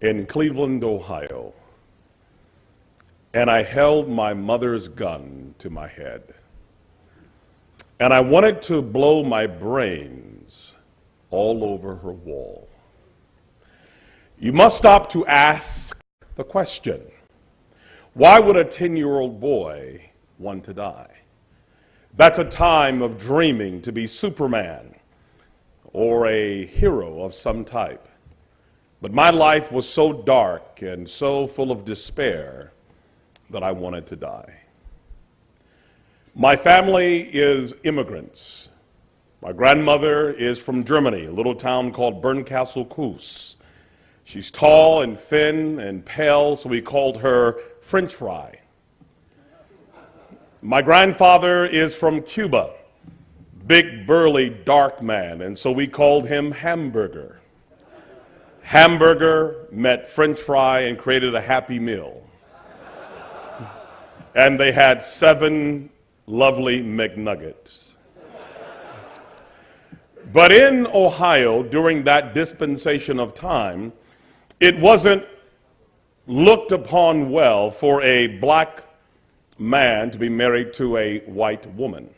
in Cleveland, Ohio, and I held my mother's gun to my head, and I wanted to blow my brains all over her wall. You must stop to ask the question, why would a 10-year-old boy want to die? That's a time of dreaming to be Superman or a hero of some type. But my life was so dark and so full of despair that I wanted to die. My family is immigrants. My grandmother is from Germany, a little town called Bernkastel-Kues. She's tall and thin and pale, so we called her French fry. My grandfather is from Cuba, big, burly, dark man, and so we called him Hamburger. Hamburger met French fry and created a happy meal. And they had 7 lovely McNuggets. But in Ohio, during that dispensation of time, it wasn't looked upon well for a black man to be married to a white woman.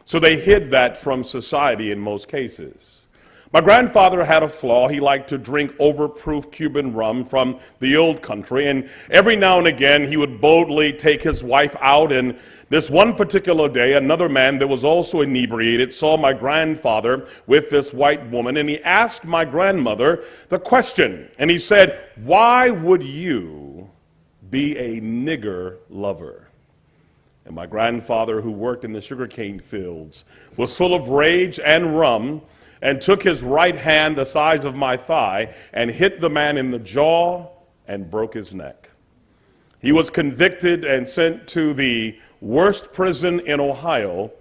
So they hid that from society in most cases. My grandfather had a flaw. He liked to drink overproof Cuban rum from the old country, and every now and again he would boldly take his wife out, and this one particular day another man that was also inebriated saw my grandfather with this white woman, and he asked my grandmother the question, and he said, "Why would you be a nigger lover?" And my grandfather, who worked in the sugarcane fields, was full of rage and rum, and took his right hand the size of my thigh and hit the man in the jaw and broke his neck. He was convicted and sent to the worst prison in Ohio,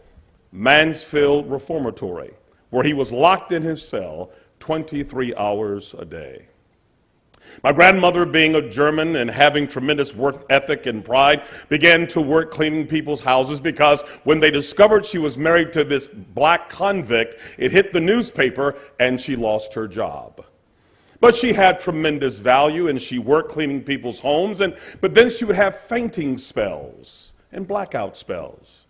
Mansfield Reformatory, where he was locked in his cell 23 hours a day. My grandmother, being a German and having tremendous work ethic and pride, began to work cleaning people's houses because when they discovered she was married to this black convict, it hit the newspaper and she lost her job. But she had tremendous value and she worked cleaning people's homes, but then she would have fainting spells and blackout spells.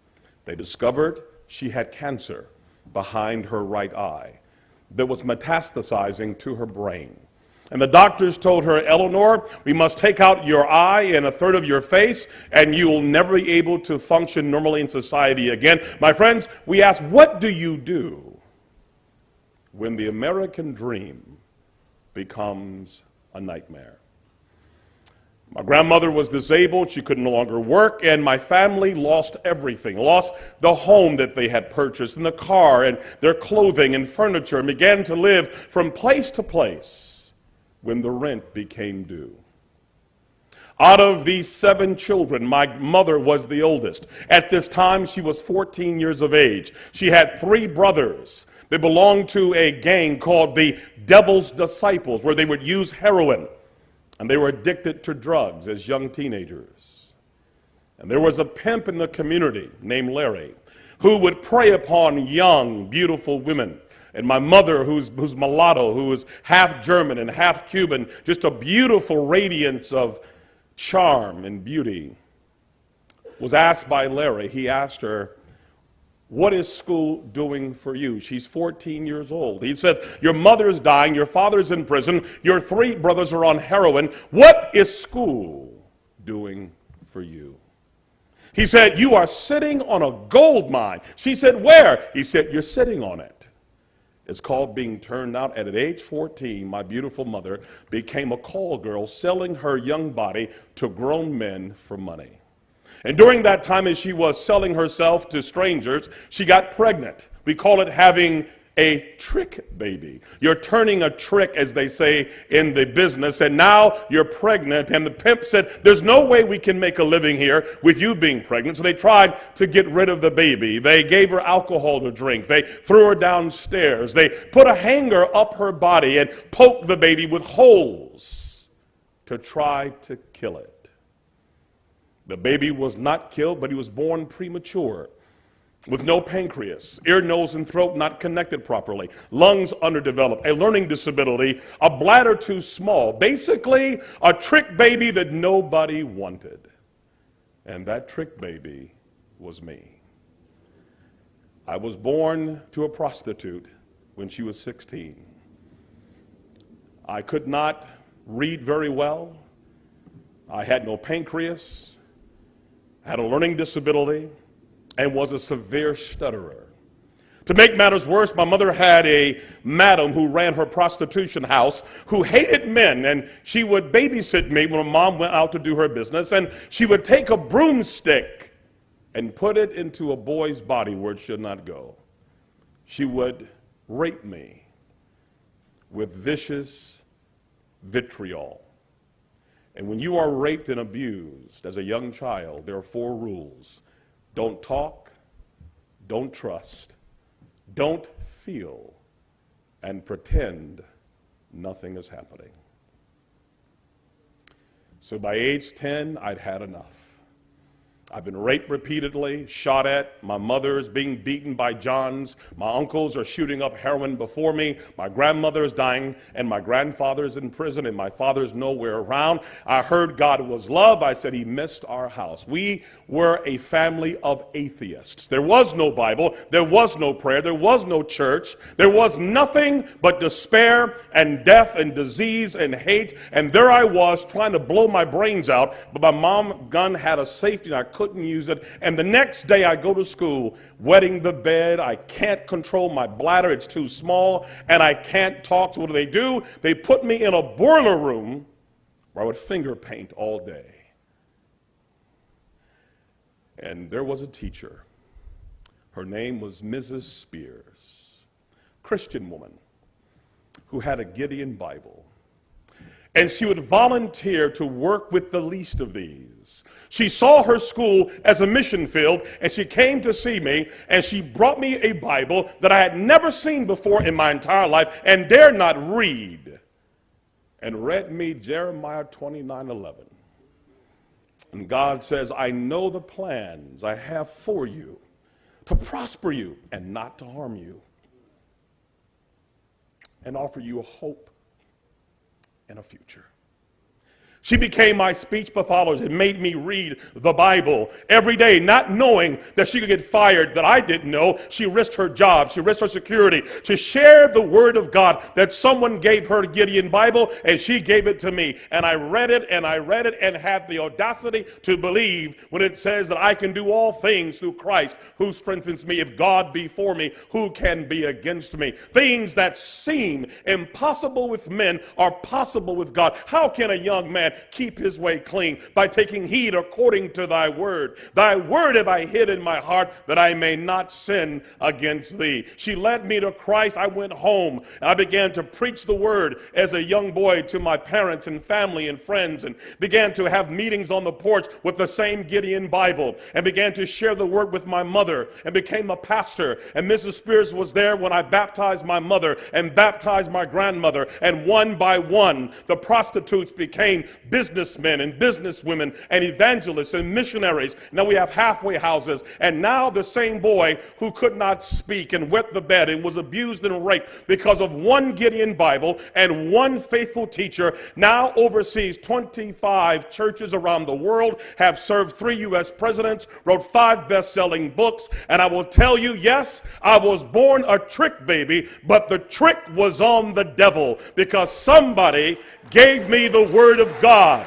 They discovered she had cancer behind her right eye that was metastasizing to her brain. And the doctors told her, "Eleanor, we must take out your eye and a third of your face, and you will never be able to function normally in society again." My friends, we ask, what do you do when the American dream becomes a nightmare? My grandmother was disabled, she could no longer work, and my family lost everything, lost the home that they had purchased, and the car, and their clothing and furniture, and began to live from place to place when the rent became due. Out of these 7 children, my mother was the oldest. At this time, she was 14 years of age. She had 3 brothers. They belonged to a gang called the Devil's Disciples, where they would use heroin, and they were addicted to drugs as young teenagers. And there was a pimp in the community named Larry who would prey upon young, beautiful women. And my mother, who's mulatto, who was half German and half Cuban, just a beautiful radiance of charm and beauty, was asked by Larry. He asked her, "What is school doing for you?" She's 14 years old. He said, "Your mother's dying, your father's in prison, your 3 brothers are on heroin. What is school doing for you?" He said, "You are sitting on a gold mine." She said, "Where?" He said, "You're sitting on it." It's called being turned out. And at age 14, my beautiful mother became a call girl, selling her young body to grown men for money. And during that time, as she was selling herself to strangers, she got pregnant. We call it having a trick baby. You're turning a trick, as they say in the business, and now you're pregnant. And the pimp said, "There's no way we can make a living here with you being pregnant." So they tried to get rid of the baby. They gave her alcohol to drink. They threw her downstairs. They put a hanger up her body and poked the baby with holes to try to kill it. The baby was not killed, but he was born premature. with no pancreas, ear, nose, and throat not connected properly, lungs underdeveloped, a learning disability, a bladder too small, basically a trick baby that nobody wanted. And that trick baby was me. I was born to a prostitute when she was 16. I could not read very well. I had no pancreas, had a learning disability, and was a severe stutterer. To make matters worse, my mother had a madam who ran her prostitution house who hated men, and she would babysit me when my mom went out to do her business, and she would take a broomstick and put it into a boy's body where it should not go. She would rape me with vicious vitriol. And when you are raped and abused as a young child, there are 4 rules. Don't talk, don't trust, don't feel, and pretend nothing is happening. So by age 10, I'd had enough. I've been raped repeatedly, shot at. My mother is being beaten by Johns. My uncles are shooting up heroin before me. My grandmother is dying, and my grandfather is in prison, and my father's nowhere around. I heard God was love. I said he missed our house. We were a family of atheists. There was no Bible. There was no prayer. There was no church. There was nothing but despair and death and disease and hate. And there I was trying to blow my brains out, but my mom's gun had a safety, and I couldn't use it. And the next day I go to school, wetting the bed. I can't control my bladder. It's too small, and I can't talk. So what do? They put me in a boiler room where I would finger paint all day. And there was a teacher. Her name was Mrs. Spears, Christian woman who had a Gideon Bible. And she would volunteer to work with the least of these. She saw her school as a mission field, and she came to see me, and she brought me a Bible that I had never seen before in my entire life and dare not read, and read me Jeremiah 29:11. And God says, I know the plans I have for you, to prosper you and not to harm you, and offer you a hope and a future. She became my speech pathologist and made me read the Bible every day, not knowing that she could get fired, that I didn't know. She risked her job. She risked her security to share the word of God, that someone gave her Gideon Bible, and she gave it to me. And I read it, and had the audacity to believe when it says that I can do all things through Christ who strengthens me. If God be for me, who can be against me? Things that seem impossible with men are possible with God. How can a young man keep his way clean? By taking heed according to thy word. Thy word have I hid in my heart, that I may not sin against thee. She led me to Christ. I went home, and I began to preach the word as a young boy to my parents and family and friends, and began to have meetings on the porch with the same Gideon Bible, and began to share the word with my mother, and became a pastor. And Mrs. Spears was there when I baptized my mother and baptized my grandmother, and one by one the prostitutes became businessmen and businesswomen and evangelists and missionaries. Now we have halfway houses, and now the same boy who could not speak and wet the bed and was abused and raped because of one Gideon Bible and one faithful teacher now oversees 25 churches around the world, have served 3 U.S. presidents, wrote 5 best-selling books. And I will tell you, yes, I was born a trick baby, but the trick was on the devil, because somebody gave me the word of God.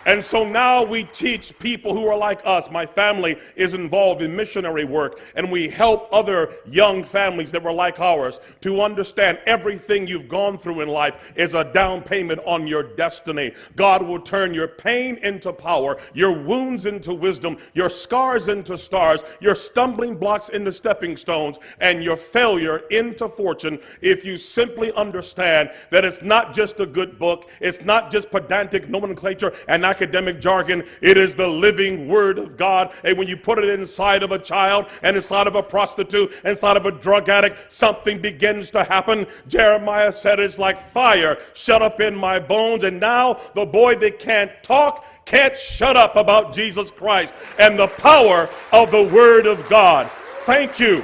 And so now we teach people who are like us. My family is involved in missionary work, and we help other young families that were like ours to understand everything you've gone through in life is a down payment on your destiny. God will turn your pain into power, your wounds into wisdom, your scars into stars, your stumbling blocks into stepping stones, and your failure into fortune, if you simply understand that it's not just a good book, it's not just pedantic nomenclature and academic jargon, it is the living word of God. And when you put it inside of a child and inside of a prostitute, inside of a drug addict, something begins to happen. Jeremiah said it's like fire shut up in my bones. And now the boy that can't talk can't shut up about Jesus Christ and the power of the word of God. Thank you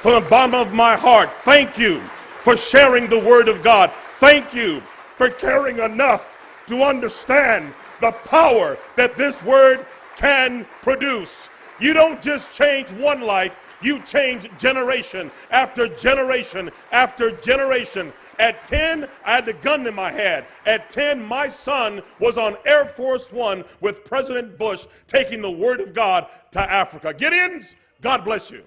from the bottom of my heart. Thank you for sharing the word of God. Thank you for caring enough to understand the power that this word can produce. You don't just change one life, you change generation after generation after generation. At 10, I had the gun in my head. At 10, my son was on Air Force One with President Bush taking the word of God to Africa. Gideons, God bless you.